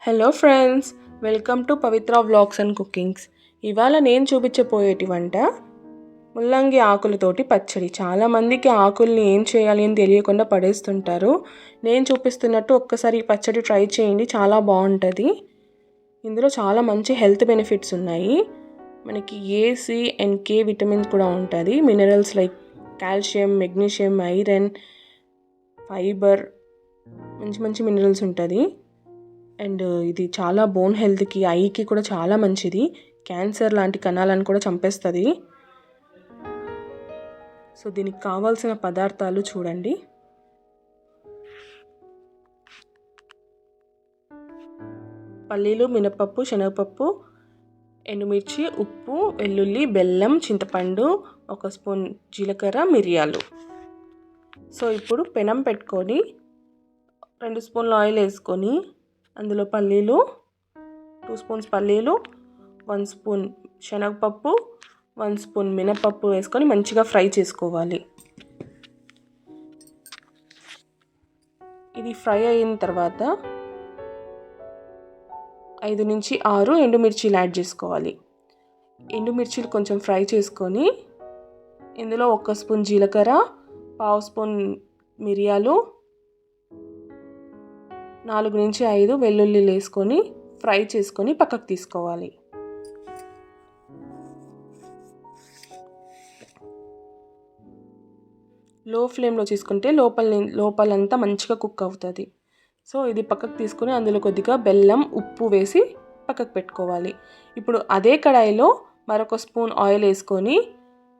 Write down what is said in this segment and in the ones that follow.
Hello friends, welcome to Pavitra vlogs and cookings. ఇవాళ నేను చూపించబోయేటి వంట ముల్లంగి ఆకులతోటి పచ్చడి. చాలామందికి ఆకుల్ని ఏం చేయాలి అని తెలియకుండా పడేస్తుంటారు. నేను చూపిస్తున్నట్టు ఒక్కసారి ఈ పచ్చడి ట్రై చేయండి, చాలా బాగుంటుంది. ఇందులో చాలా మంచి హెల్త్ బెనిఫిట్స్ ఉన్నాయి. మనకి A, C and K vitamins కూడా ఉంటుంది. Minerals like calcium, magnesium, iron, fibre, మంచి మంచి మినరల్స్ ఉంటుంది. అండ్ ఇది చాలా బోన్ హెల్త్కి, ఐకి కూడా చాలా మంచిది. క్యాన్సర్ లాంటి కణాలను కూడా చంపేస్తుంది. సో దీనికి కావాల్సిన పదార్థాలు చూడండి. పల్లీలు, మినపప్పు, శనగపప్పు, ఎండుమిర్చి, ఉప్పు, వెల్లుల్లి, బెల్లం, చింతపండు, 1 స్పూన్ జీలకర్ర, మిరియాలు. సో ఇప్పుడు పెనం పెట్టుకొని 2 స్పూన్ల ఆయిల్ వేసుకొని అందులో పల్లీలు, 2 స్పూన్స్ పల్లీలు, 1 స్పూన్ శనగపప్పు, 1 స్పూన్ మినపప్పు వేసుకొని మంచిగా ఫ్రై చేసుకోవాలి. ఇది ఫ్రై అయిన తర్వాత 5 నుంచి 6 ఎండుమిర్చీలు యాడ్ చేసుకోవాలి. ఎండుమిర్చీలు కొంచెం ఫ్రై చేసుకొని ఇందులో 1 స్పూన్ జీలకర్ర, 1/2 స్పూన్ మిరియాలు, 4 నుంచి 5 వెల్లుల్లిలు వేసుకొని ఫ్రై చేసుకొని పక్కకు తీసుకోవాలి. లో ఫ్లేమ్లో చేసుకుంటే లోపలంతా మంచిగా కుక్ అవుతుంది. సో ఇది పక్కకు తీసుకొని అందులో కొద్దిగా బెల్లం, ఉప్పు వేసి పక్కకు పెట్టుకోవాలి. ఇప్పుడు అదే కడాయిలో మరొక స్పూన్ ఆయిల్ వేసుకొని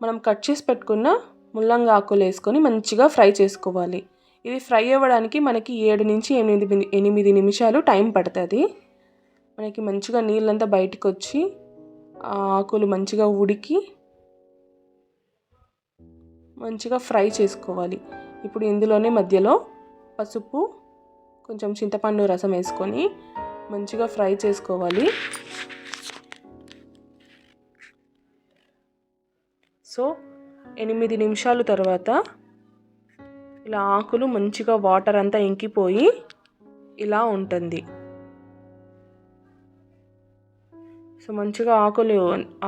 మనం కట్ చేసి పెట్టుకున్న ముల్లంగి ఆకులు వేసుకొని మంచిగా ఫ్రై చేసుకోవాలి. ఇది ఫ్రై అవ్వడానికి మనకి 7 నుంచి 8 నిమిషాలు టైం పడుతుంది. మనకి మంచిగా నీళ్ళంతా బయటకు వచ్చి ఆకులు మంచిగా ఉడికి మంచిగా ఫ్రై చేసుకోవాలి. ఇప్పుడు ఇందులోనే మధ్యలో పసుపు, కొంచెం చింతపండు రసం వేసుకొని మంచిగా ఫ్రై చేసుకోవాలి. సో 8 నిమిషాల తర్వాత ఇలా ఆకులు మంచిగా వాటర్ అంతా ఇంకిపోయి ఇలా ఉంటుంది. సో మంచిగా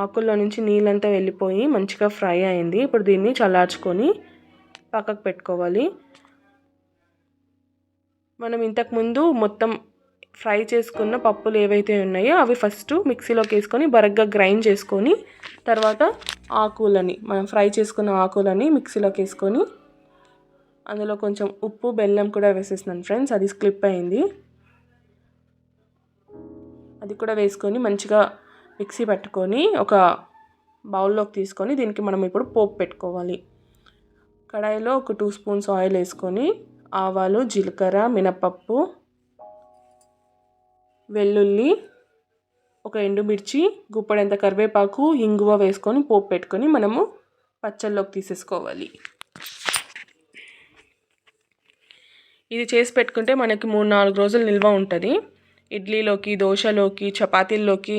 ఆకుల్లో నుంచి నీళ్ళంతా వెళ్ళిపోయి మంచిగా ఫ్రై అయింది. ఇప్పుడు దీన్ని చల్లార్చుకొని పక్కకు పెట్టుకోవాలి. మనం ఇంతకుముందు మొత్తం ఫ్రై చేసుకున్న పప్పులు ఏవైతే ఉన్నాయో అవి ఫస్ట్ మిక్సీలోకి వేసుకొని బరగ్గా గ్రైండ్ చేసుకొని తర్వాత మనం ఫ్రై చేసుకున్న ఆకులని మిక్సీలోకి వేసుకొని అందులో కొంచెం ఉప్పు, బెల్లం కూడా వేసేస్తున్నాను ఫ్రెండ్స్. అది స్కిప్ అయింది. అది కూడా వేసుకొని మంచిగా మిక్సీ పట్టుకొని ఒక బౌల్లోకి తీసుకొని దీనికి మనం ఇప్పుడు పోపు పెట్టుకోవాలి. కడాయిలో ఒక 2 స్పూన్స్ ఆయిల్ వేసుకొని ఆవాలు, జీలకర్ర, మినపప్పు, వెల్లుల్లి, ఒక ఎండుమిర్చి, గుప్పెడంత కరివేపాకు, ఇంగువ వేసుకొని పోపు పెట్టుకొని మనము పచ్చళ్ళలోకి తీసేసుకోవాలి. ఇది చేసి పెట్టుకుంటే మనకి 3-4 రోజులు నిల్వ ఉంటుంది. ఇడ్లీలోకి, దోశలోకి, చపాతీల్లోకి,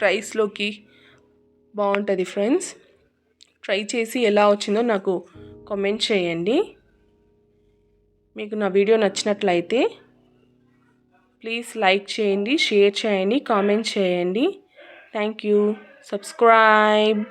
రైస్లోకి బాగుంటుంది ఫ్రెండ్స్. ట్రై చేసి ఎలా వచ్చిందో నాకు కామెంట్ చేయండి. మీకు నా వీడియో నచ్చినట్లయితే ప్లీజ్ లైక్ చేయండి, షేర్ చేయండి, కామెంట్ చేయండి. Thank you. సబ్స్క్రైబ్.